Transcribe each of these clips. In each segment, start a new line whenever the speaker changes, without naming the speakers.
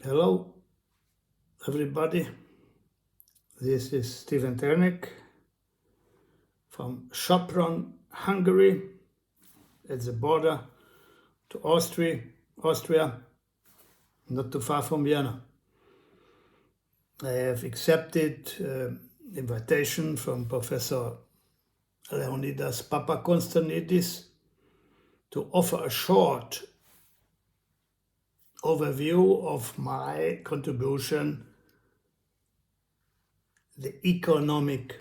Hello, everybody. This is Stephen Ternek from Sopron, Hungary, at the border to Austria, not too far from Vienna. I have accepted invitation from Professor Leonidas Papakonstanidis to offer a short overview of my contribution, the economic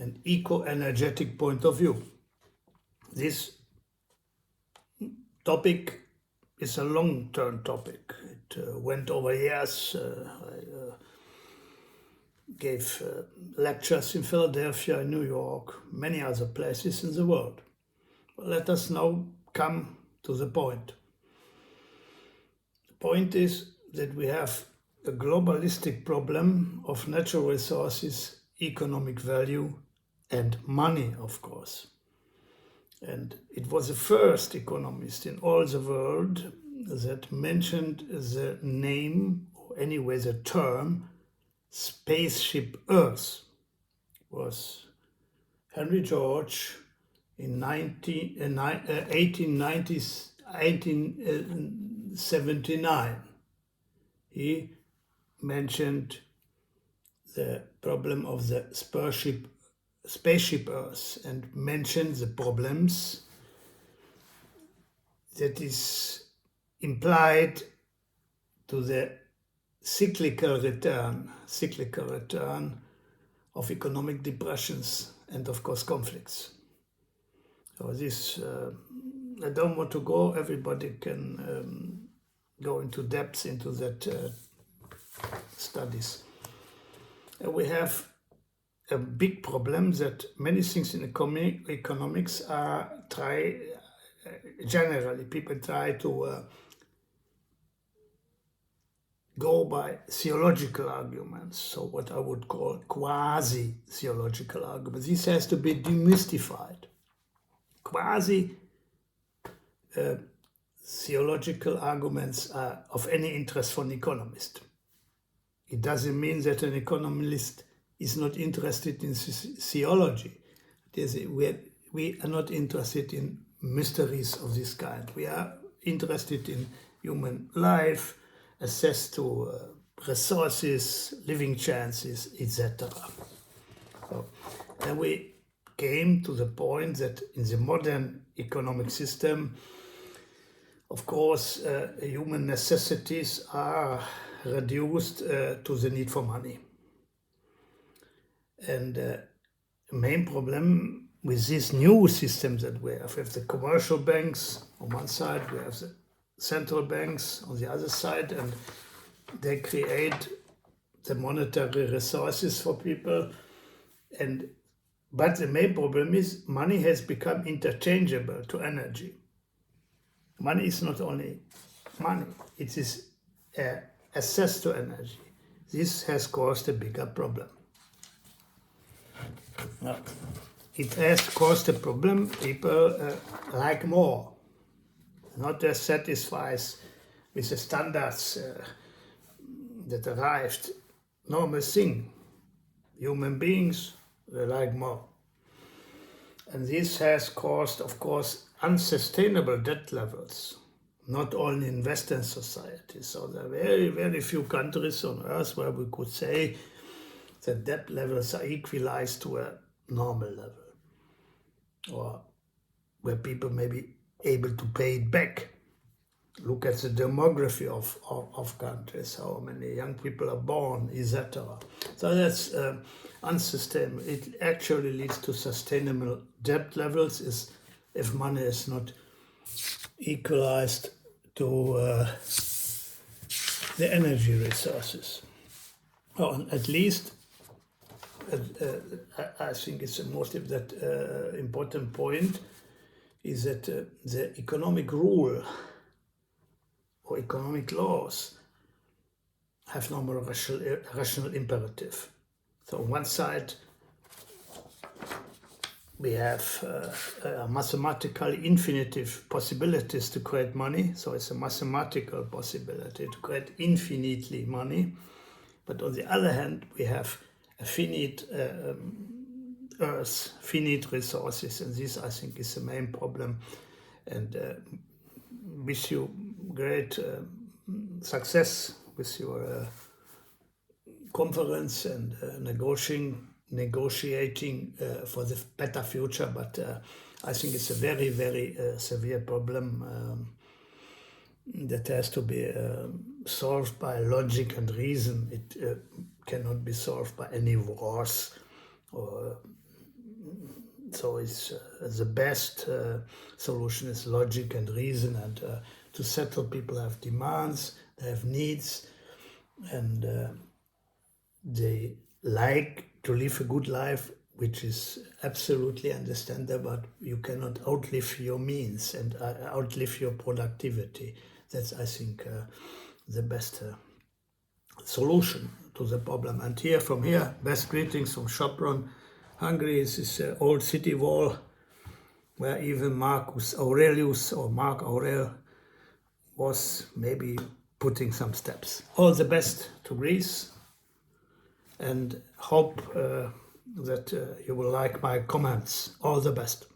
and eco-energetic point of view. This topic is a long-term topic. It went over years. I gave lectures in Philadelphia, New York, many other places in the world. But let us now come to the point. The point is that we have a globalistic problem of natural resources, economic value, and money, of course. And it was the first economist in all the world that mentioned the name, or anyway the term, spaceship Earth. It was Henry George in 1879. He mentioned the problem of the spaceship Earth and mentioned the problems that is implied to the cyclical return of economic depressions and of course conflicts. So this, I don't want to go, everybody can go into depth into that studies. We have a big problem that many things in economics are generally people try to go by theological arguments, so what I would call quasi-theological arguments. This has to be demystified. Quasi-theological arguments are of any interest for an economist. It doesn't mean that an economist is not interested in theology. We are not interested in mysteries of this kind. We are interested in human life, access to resources, living chances, etc. So, and we came to the point that in the modern economic system, of course, human necessities are reduced to the need for money. And the main problem with this new system that we have the commercial banks on one side, we have the central banks on the other side, and they create the monetary resources for people. But the main problem is money has become interchangeable to energy. Money is not only money, it is access to energy. This has caused a bigger problem. It has caused a problem. People like more, not just satisfied with the standards that arrived. Normal thing. Human beings, they like more. And this has caused, of course, unsustainable debt levels, not only in Western societies. So there are very, very few countries on earth where we could say that debt levels are equalized to a normal level, or where people may be able to pay it back. Look at the demography of countries, how many young people are born, etc. So that's unsustainable. It actually leads to sustainable debt levels if money is not equalized to the energy resources. Well, at least I think it's the most important point is that the economic rule or economic laws have no more rational imperative. So on one side, we have mathematical infinitive possibilities to create money. So it's a mathematical possibility to create infinitely money. But on the other hand, we have a finite earth, finite resources, and this, I think, is the main problem. And wish you great success with your conference and negotiating for the better future. But I think it's a very, very severe problem that has to be solved by logic and reason. It cannot be solved by any wars. So it's the best solution is logic and reason, and to settle. People have demands, they have needs, and they like to live a good life, which is absolutely understandable, but you cannot outlive your means and outlive your productivity. That's, I think, the best solution to the problem. And from here, best greetings from Sopron, Hungary. This is the old city wall where even Marcus Aurelius or Mark Aurel was maybe putting some steps. All the best to Greece, and hope that you will like my comments. All the best.